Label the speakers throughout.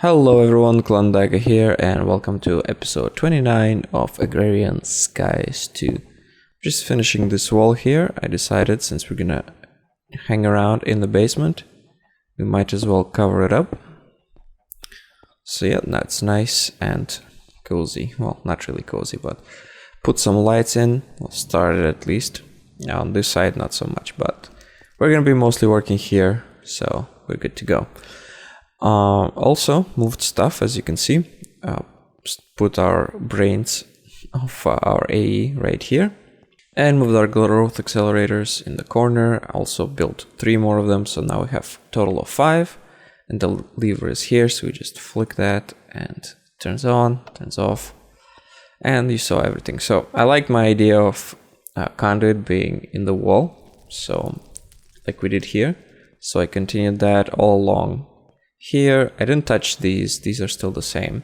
Speaker 1: Hello everyone, Klondike here, and welcome to episode 29 of Agrarian Skies 2. Just finishing this wall here. I decided since we're gonna hang around in the basement, we might as well cover it up. So yeah, that's nice and cozy. Well, not really cozy, but put some lights in. We'll start it at least. Now on this side, not so much, but we're gonna be mostly working here, so we're good to go. Also moved stuff, as you can see. Put our brains of our AE right here, and moved our growth accelerators in the corner. Also built 3 more of them, so now we have a total of 5. And the lever is here, so we just flick that and it turns on, turns off, and you saw everything. So I like my idea of conduit being in the wall, so like we did here. So I continued that all along. Here, I didn't touch these are still the same.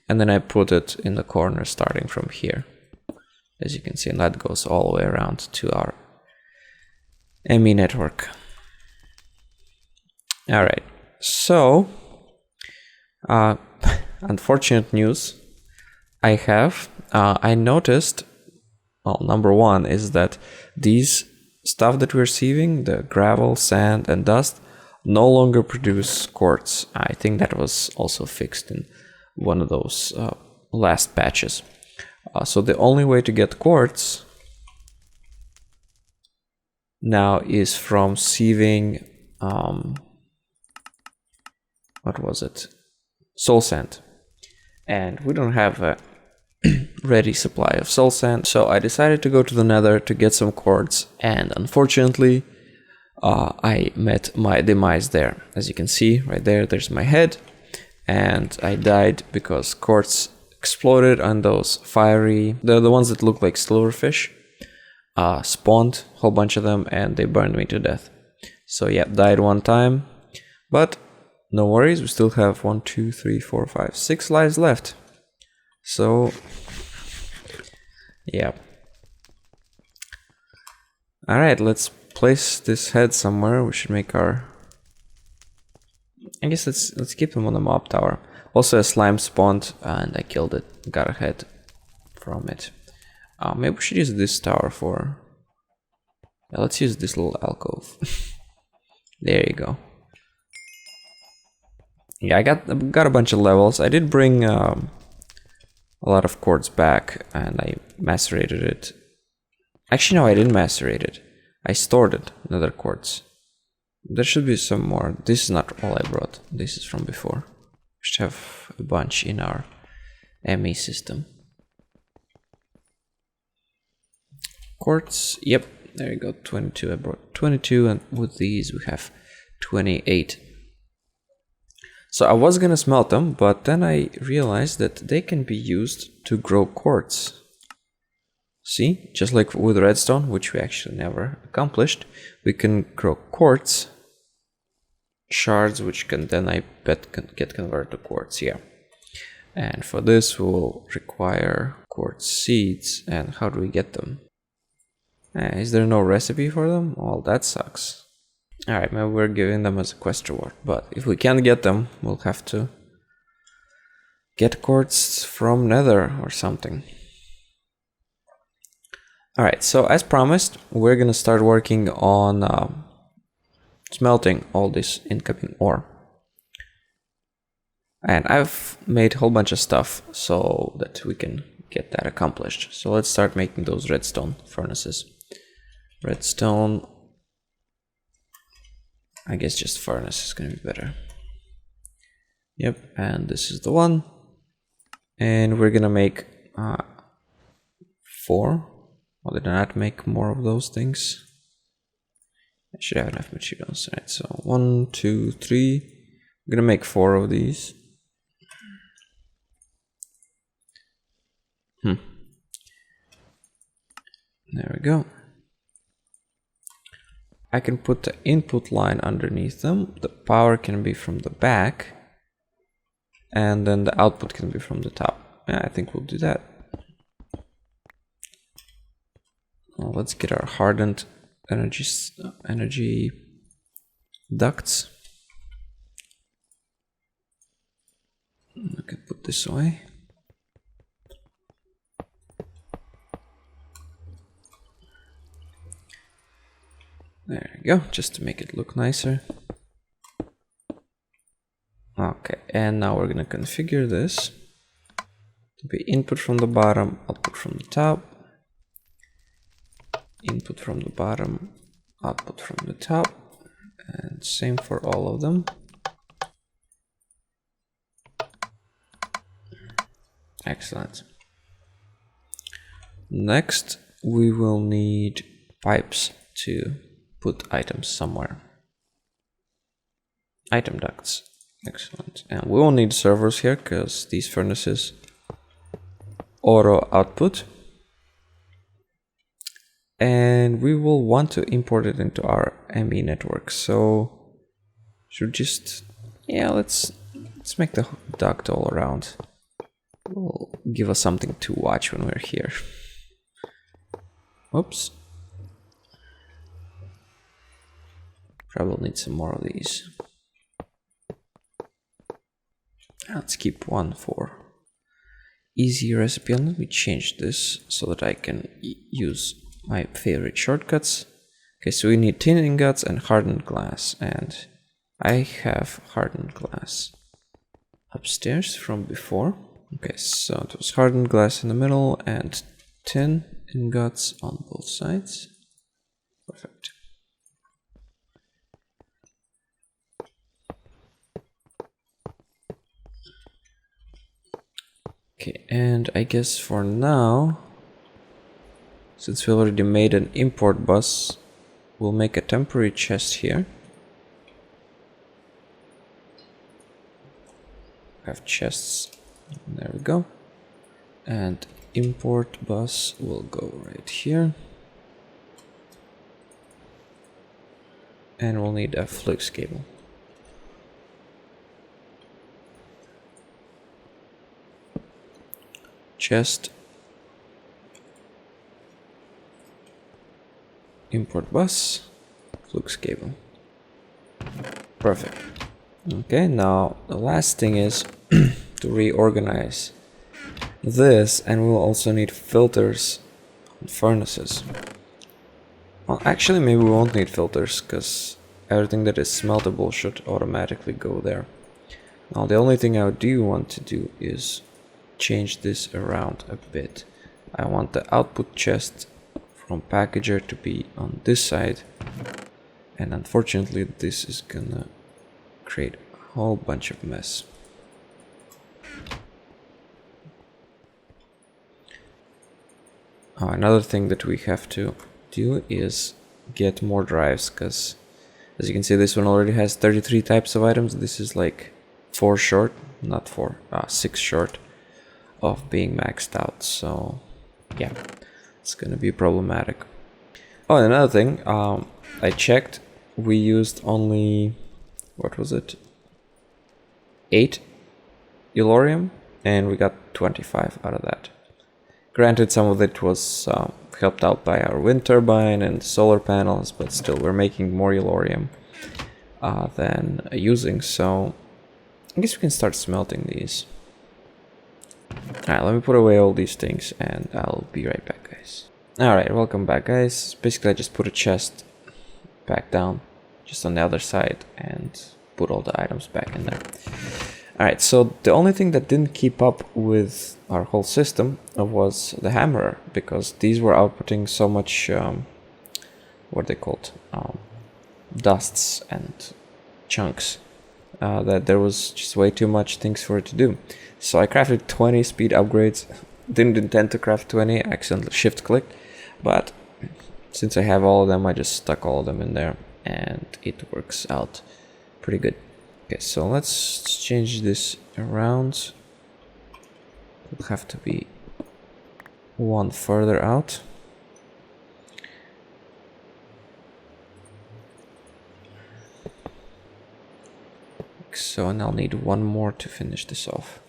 Speaker 1: And then I put it in the corner starting from here, as you can see, and that goes all the way around to our ME network. All right, so unfortunate news I noticed, well, number one is that these stuff that we're receiving, the gravel, sand, and dust, no longer produce quartz. I think that was also fixed in one of those last patches. So the only way to get quartz now is from sieving, what was it? Soul sand. And we don't have a ready supply of soul sand, so I decided to go to the nether to get some quartz, and unfortunately I met my demise there. As you can see right there, there's my head, and I died because quartz exploded on those fiery, they're the ones that look like silverfish, spawned a whole bunch of them and they burned me to death. So yeah, died one time, but no worries, we still have 1, 2, 3, 4, 5, 6 lives left. So yeah. All right, let's place this head somewhere. We should make our, I guess let's keep him on the mob tower. Also a slime spawned and I killed it, got a head from it. Maybe we should use this tower for, yeah, let's use this little alcove. There you go. Yeah, I got a bunch of levels. I did bring a lot of quartz back and I macerated it. Actually, no, I didn't macerate it. I stored it, another quartz. There should be some more. This is not all I brought. This is from before. We should have a bunch in our ME system. Quartz, yep, there you go, 22. I brought 22, and with these we have 28. So I was gonna smelt them, but then I realized that they can be used to grow quartz. See, just like with redstone, which we actually never accomplished, we can grow quartz shards, which can then, I bet, can get converted to quartz, yeah. And for this, we'll require quartz seeds. And how do we get them? Is there no recipe for them? Well, that sucks. Alright, maybe we're giving them as a quest reward, but if we can't get them, we'll have to get quartz from nether or something. Alright, so as promised, we're gonna start working on smelting all this incoming ore. And I've made a whole bunch of stuff so that we can get that accomplished. So let's start making those redstone furnaces. Redstone, I guess just furnace is gonna be better. Yep, and this is the one. And we're gonna make 4. Well, did I not make more of those things? I should have enough materials. Alright, so 1, 2, 3. I'm gonna make 4 of these. There we go. I can put the input line underneath them. The power can be from the back. And then the output can be from the top. Yeah, I think we'll do that. Well, let's get our hardened energy ducts. can put this away. There you go, just to make it look nicer. Okay, and now we're gonna configure this to be input from the bottom, output from the top. Input from the bottom, output from the top, and same for all of them. Excellent. Next, we will need pipes to put items somewhere. Item ducts. Excellent. And we will need servers here because these furnaces auto output. And we will want to import it into our ME network. So should just, yeah, let's make the duct all around. Will give us something to watch when we're here. Oops. Probably need some more of these. Let's keep one for easy recipe, and let me change this so that I can use my favorite shortcuts. Okay, so we need tin ingots and hardened glass, and I have hardened glass upstairs from before. Okay, so it was hardened glass in the middle and tin ingots on both sides. Perfect. Okay, and I guess for now, since we already made an import bus, we'll make a temporary chest here. Have chests. There we go. And import bus will go right here. And we'll need a flux cable. Chest. Import bus. Flux cable. Perfect. Okay, now the last thing is to reorganize this, and we'll also need filters and furnaces. Well, actually maybe we won't need filters because everything that is smeltable should automatically go there. Now the only thing I do want to do is change this around a bit. I want the output chest from packager to be on this side, and unfortunately this is gonna create a whole bunch of mess. Another thing that we have to do is get more drives, because as you can see this one already has 33 types of items. This is like 4 short, not 4, 6 short of being maxed out, so yeah, it's gonna be problematic. Oh, and another thing, I checked, we used only, what was it, 8 Elorium, and we got 25 out of that. Granted, some of it was helped out by our wind turbine and solar panels, but still we're making more Elorium than using, so I guess we can start smelting these. Alright, let me put away all these things and I'll be right back, guys. Alright, welcome back, guys. Basically I just put a chest back down just on the other side and put all the items back in there. Alright, so the only thing that didn't keep up with our whole system was the hammerer, because these were outputting so much, what are they called, dusts and chunks, that there was just way too much things for it to do. So I crafted 20 speed upgrades. Didn't intend to craft 20, I accidentally shift clicked, but since I have all of them, I just stuck all of them in there and it works out pretty good. Okay, so let's change this around. It'll have to be one further out. So, and I'll need one more to finish this off.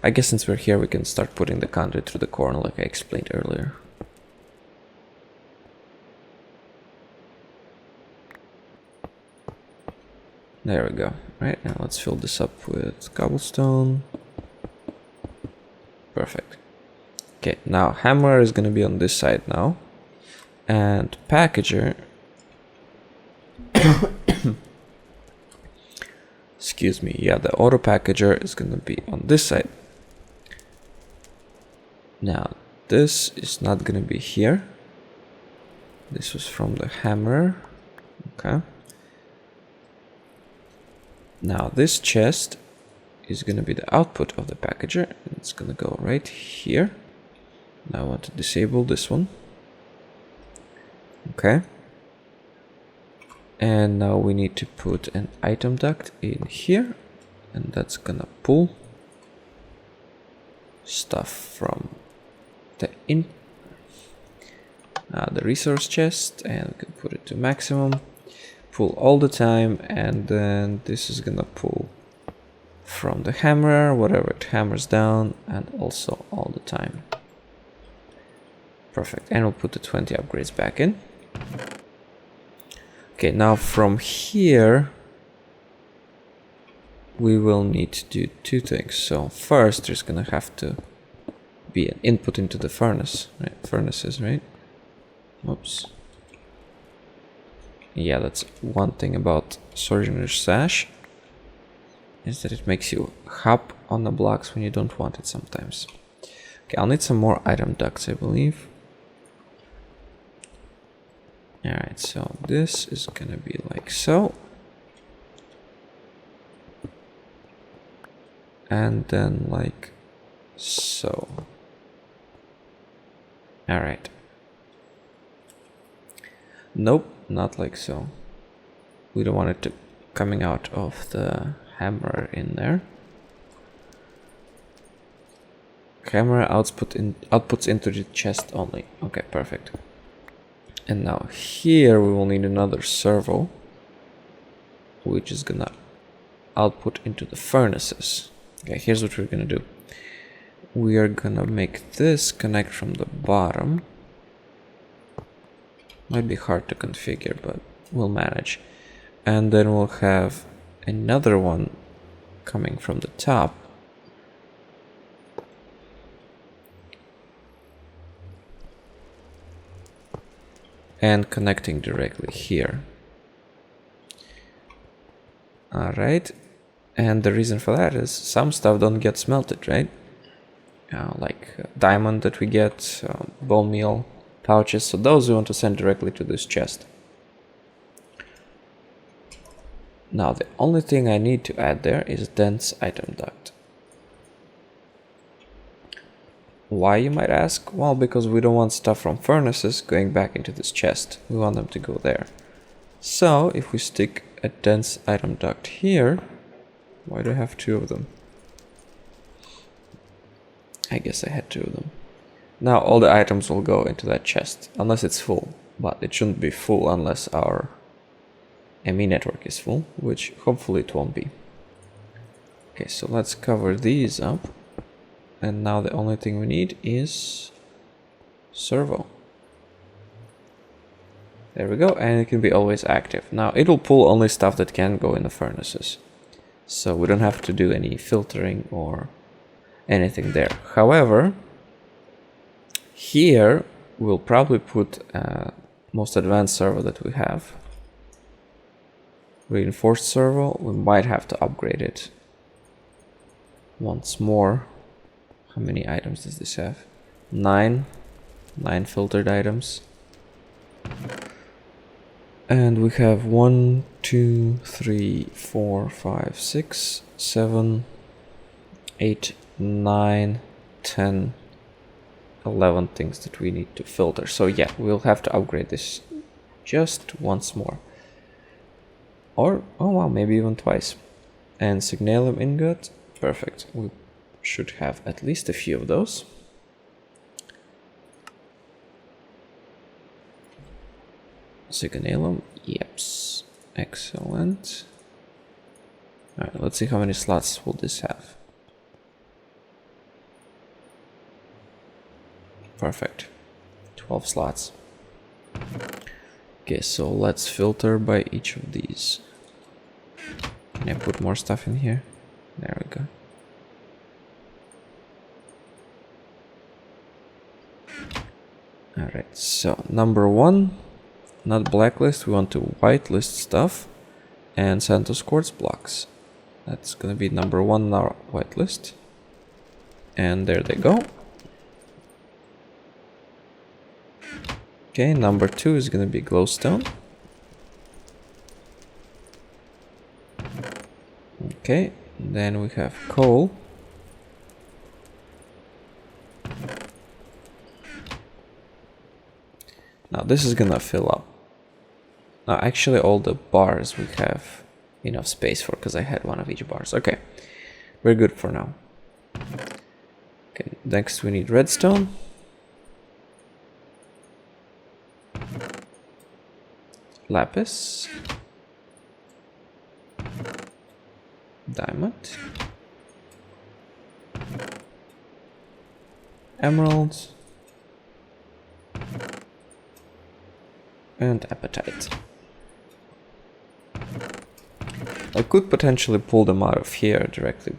Speaker 1: I guess since we're here, we can start putting the conduit through the corner like I explained earlier. There we go. Right, now let's fill this up with cobblestone. Perfect. Okay, now hammer is going to be on this side now. And packager... Excuse me, yeah, the auto packager is going to be on this side. Now, this is not going to be here. This was from the hammer. Okay. Now, this chest is going to be the output of the packager. And it's going to go right here. Now, I want to disable this one. Okay. And now we need to put an item duct in here. And that's going to pull stuff from the resource chest, and we can put it to maximum, pull all the time, and then this is gonna pull from the hammer, whatever it hammers down, and also all the time. Perfect, and we'll put the 20 upgrades back in. Okay, now from here we will need to do two things. So first there's gonna have to be an input into the furnace, right? Furnaces, right? Oops. Yeah, that's one thing about Sojourner's Sash, is that it makes you hop on the blocks when you don't want it sometimes. Okay, I'll need some more item ducts, I believe. Alright, so this is gonna be like so. And then like so. Alright. Nope, not like so. We don't want it to coming out of the hammer in there. Hammer outputs into the chest only. Okay, perfect. And now here we will need another servo, which is gonna output into the furnaces. Okay, here's what we're gonna do. We are gonna make this connect from the bottom. Might be hard to configure, but we'll manage. And then we'll have another one coming from the top. And connecting directly here. Alright. And the reason for that is some stuff don't get smelted, right? Like diamond that we get, bone meal, pouches. So those we want to send directly to this chest. Now the only thing I need to add there is dense item duct. Why, you might ask? Well, because we don't want stuff from furnaces going back into this chest. We want them to go there. So if we stick a dense item duct here, why do I have two of them? I guess I had two of them. Now all the items will go into that chest, unless it's full. But it shouldn't be full unless our ME network is full, which hopefully it won't be. Okay, so let's cover these up. And now the only thing we need is servo. There we go, and it can be always active. Now it'll pull only stuff that can go in the furnaces. So we don't have to do any filtering or anything there. However, here we'll probably put most advanced servo that we have. Reinforced servo, we might have to upgrade it once more. How many items does this have? 9 filtered items. And we have 1, 2, 3, 4, 5, 6, 7, 8, 9, 10, 11 things that we need to filter. So yeah, we'll have to upgrade this just once more. Or, oh wow, maybe even twice. And signalum ingot, perfect. We should have at least a few of those. Signalum, yeps, excellent. Alright, let's see how many slots will this have. Perfect, 12 slots. Okay, so let's filter by each of these. Can I put more stuff in here? There we go. Alright, so number 1, not blacklist, we want to whitelist stuff and Santos quartz blocks. That's gonna be number 1 in our whitelist. And there they go. Okay, number 2 is gonna be glowstone. Okay, then we have coal. Now this is gonna fill up. Now actually all the bars we have enough space for because I had one of each bars. Okay, we're good for now. Okay, next we need redstone. Lapis. Diamond. Emeralds. And apatite. I could potentially pull them out of here directly,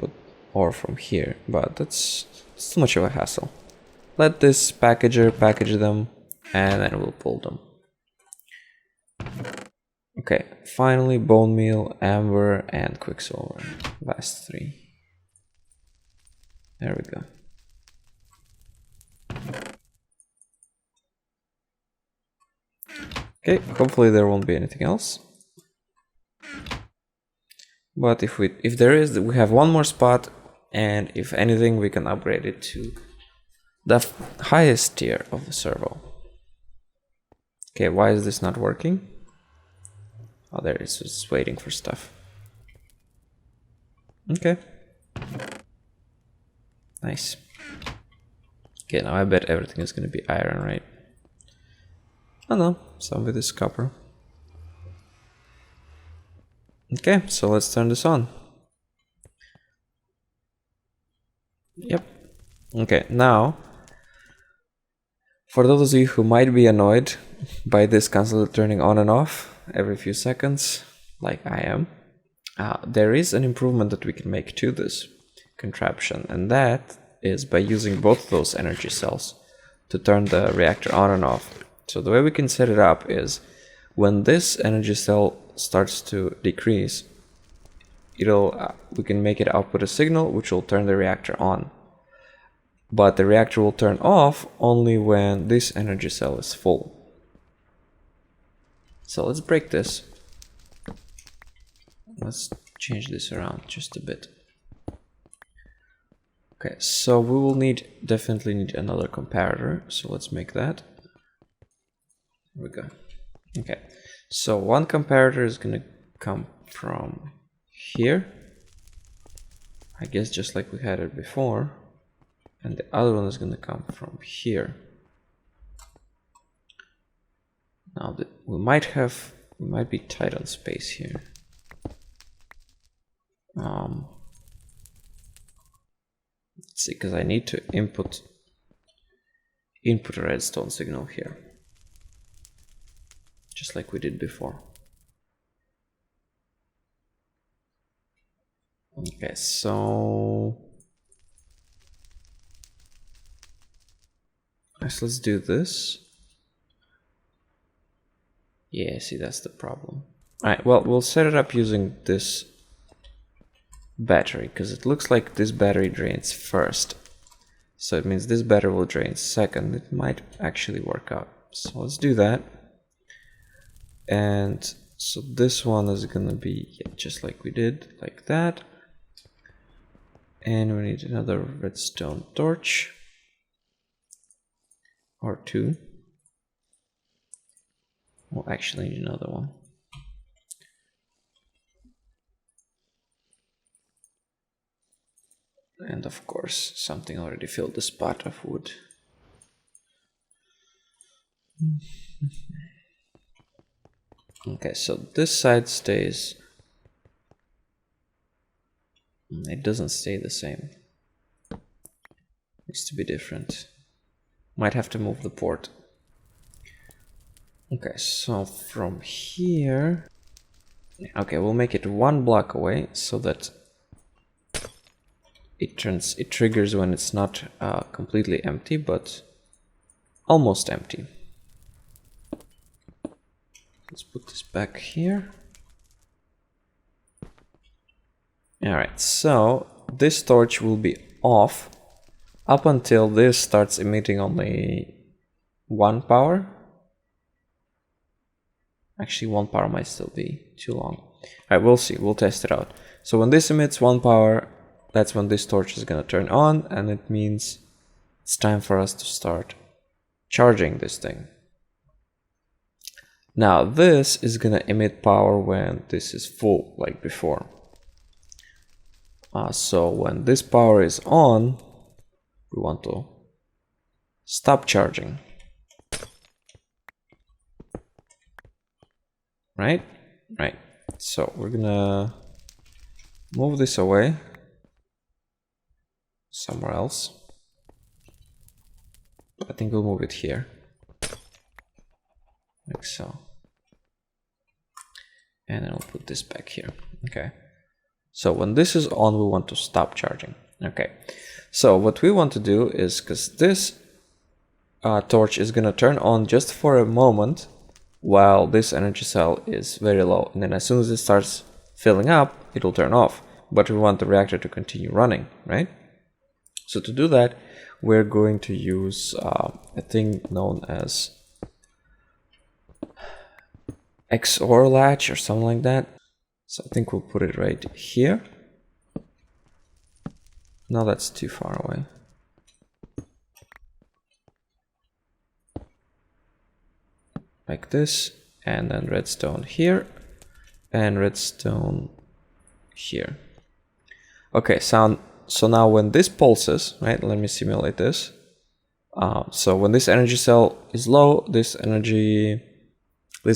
Speaker 1: or from here, but that's too much of a hassle. Let this packager package them, and then we'll pull them. Okay, finally bone meal, amber, and quicksilver. Last 3. There we go. Okay, hopefully there won't be anything else. But if there is, we have one more spot, and if anything, we can upgrade it to the highest tier of the servo. Okay, why is this not working? Oh, there it is, it's waiting for stuff. Okay. Nice. Okay, now I bet everything is gonna be iron, right? Oh no, some of it is copper. Okay, so let's turn this on. Yep. Okay, now, for those of you who might be annoyed by this constantly turning on and off every few seconds, like I am, there is an improvement that we can make to this contraption, and that is by using both those energy cells to turn the reactor on and off. So the way we can set it up is when this energy cell starts to decrease, we can make it output a signal which will turn the reactor on. But the reactor will turn off only when this energy cell is full. So let's break this. Let's change this around just a bit. Okay, so we will definitely need another comparator. So let's make that. There we go. Okay, so one comparator is gonna come from here, I guess, just like we had it before, and the other one is gonna come from here. Now we might be tight on space here. Let's see, because I need to input a redstone signal here, just like we did before. Okay, so let's do this. Yeah, see, that's the problem. Alright, well, we'll set it up using this battery, because it looks like this battery drains first. So it means this battery will drain second. It might actually work out. So let's do that. And so this one is gonna be just like we did, like that. And we need another redstone torch. Or 2. We'll actually need another one. And of course, something already filled the spot of wood. Okay, so this side stays. It doesn't stay the same. Needs to be different. Might have to move the port. Okay, so from here, Okay, we'll make it 1 block away so that it triggers when it's not completely empty, but almost empty. Let's put this back here. Alright, so this torch will be off up until this starts emitting only 1 power. Actually, 1 power might still be too long. Alright, we'll see. We'll test it out. So when this emits 1 power, that's when this torch is going to turn on, and it means it's time for us to start charging this thing. Now, this is going to emit power when this is full, like before. So when this power is on, we want to stop charging. Right? Right. So we're gonna move this away somewhere else. I think we'll move it here. Like so. And then I'll put this back here. Okay. So when this is on, we want to stop charging. Okay. So what we want to do is, because this torch is going to turn on just for a moment while this energy cell is very low. And then as soon as it starts filling up, it will turn off. But we want the reactor to continue running, right? So to do that, we're going to use a thing known as XOR latch or something like that. So I think we'll put it right here. No, that's too far away. Like this, and then redstone here, and redstone here. Okay, so now when this pulses, right, let me simulate this. So when this energy cell is low, this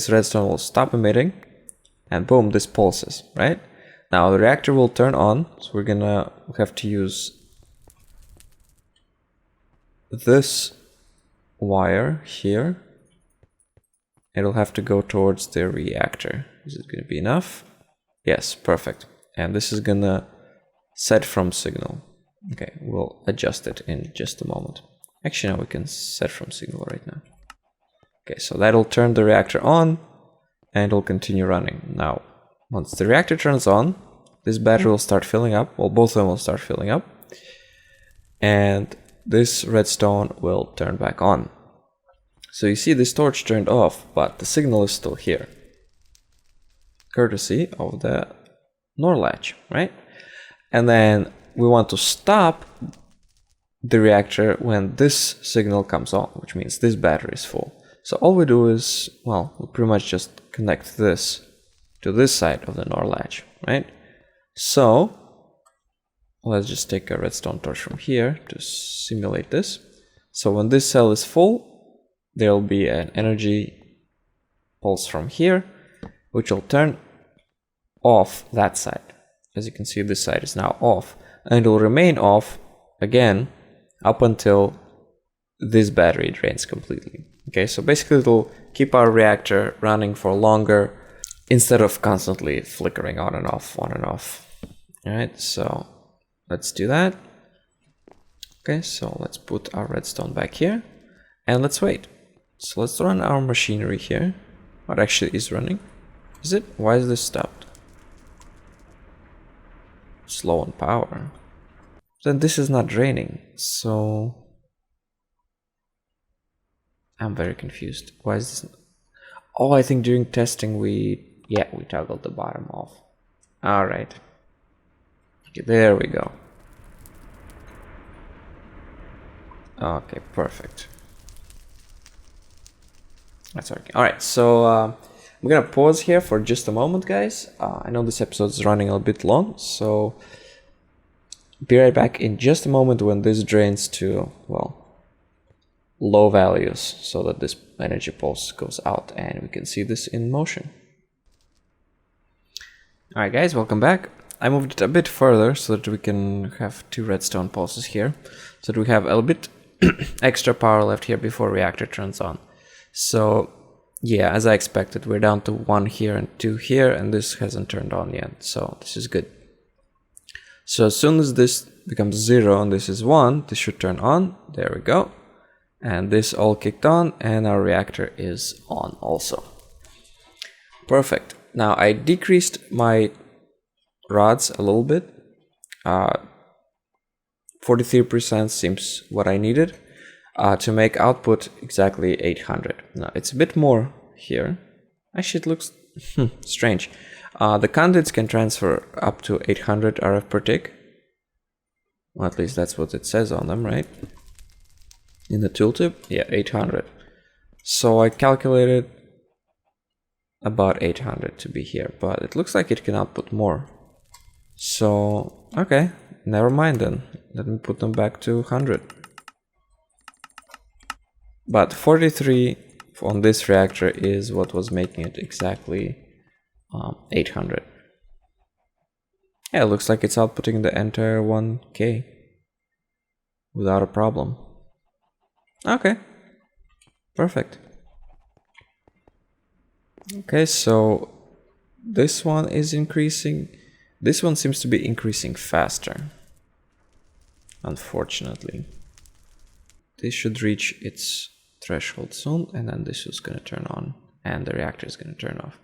Speaker 1: redstone will stop emitting, and boom, this pulses, right? Now the reactor will turn on, so we're gonna have to use this wire here. It'll have to go towards the reactor. Is it gonna be enough? Yes, perfect. And this is gonna set from signal. Okay, we'll adjust it in just a moment. Actually, now we can set from signal right now. Okay, so that'll turn the reactor on, and it'll continue running. Now, once the reactor turns on, this battery will start filling up. Well, both of them will start filling up. And this redstone will turn back on. So you see this torch turned off, but the signal is still here. Courtesy of the NOR latch, right? And then we want to stop the reactor when this signal comes on, which means this battery is full. So all we do is, well, we pretty much just connect this to this side of the NOR latch, right? So let's just take a redstone torch from here to simulate this. So when this cell is full, there will be an energy pulse from here, which will turn off that side. As you can see, this side is now off, and it will remain off again up until this battery drains completely. Okay, so basically it'll keep our reactor running for longer instead of constantly flickering on and off, on and off. All right, so let's do that. Okay, so let's put our redstone back here and let's wait. So let's run our machinery here. What actually is running? Is it? Why is this stopped? Slow on power. Then this is not draining, so I'm very confused. Why is this? Oh, I think during testing we toggled the bottom off. All right. Okay, there we go. Okay, perfect. That's okay. All right, so I'm gonna pause here for just a moment, guys. I know this episode is running a bit long, so be right back in just a moment when this drains to, well, low values, so that this energy pulse goes out and we can see this in motion. All right, guys, welcome back. I moved it a bit further so that we can have 2 redstone pulses here, so that we have a bit extra power left here before reactor turns on. So Yeah, as I expected, we're down to 1 here and 2 here, and this hasn't turned on yet, so this is good. So as soon as this becomes 0 and this is 1, this should turn on. There we go. And this all kicked on, and our reactor is on also. Perfect. Now I decreased my rods a little bit. 43% seems what I needed to make output exactly 800. Now it's a bit more here. Actually, it looks strange. The conduits can transfer up to 800 RF per tick. Well, at least that's what it says on them, right? In the tooltip, yeah, 800. So I calculated about 800 to be here, but it looks like it can output more. So, okay, never mind then. Let me put them back to 100. But 43 on this reactor is what was making it exactly 800. Yeah, it looks like it's outputting the entire 1K without a problem. Okay, perfect. Okay, so this one is increasing. This one seems to be increasing faster, unfortunately. This should reach its threshold soon, and then this is going to turn on, and the reactor is going to turn off.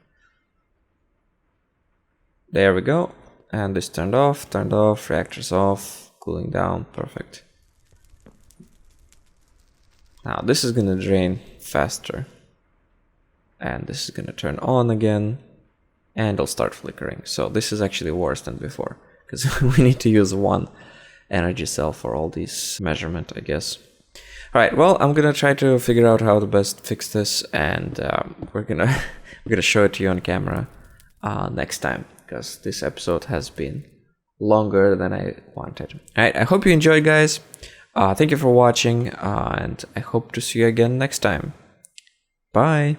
Speaker 1: There we go. And this turned off, reactor's off, cooling down, perfect. Now this is going to drain faster. And this is going to turn on again, and it'll start flickering. So this is actually worse than before, because we need to use one energy cell for all these measurement, I guess. All right, well, I'm going to try to figure out how to best fix this, and we're going to show it to you on camera next time, because this episode has been longer than I wanted. All right, I hope you enjoyed, guys. Thank you for watching, and I hope to see you again next time. Bye.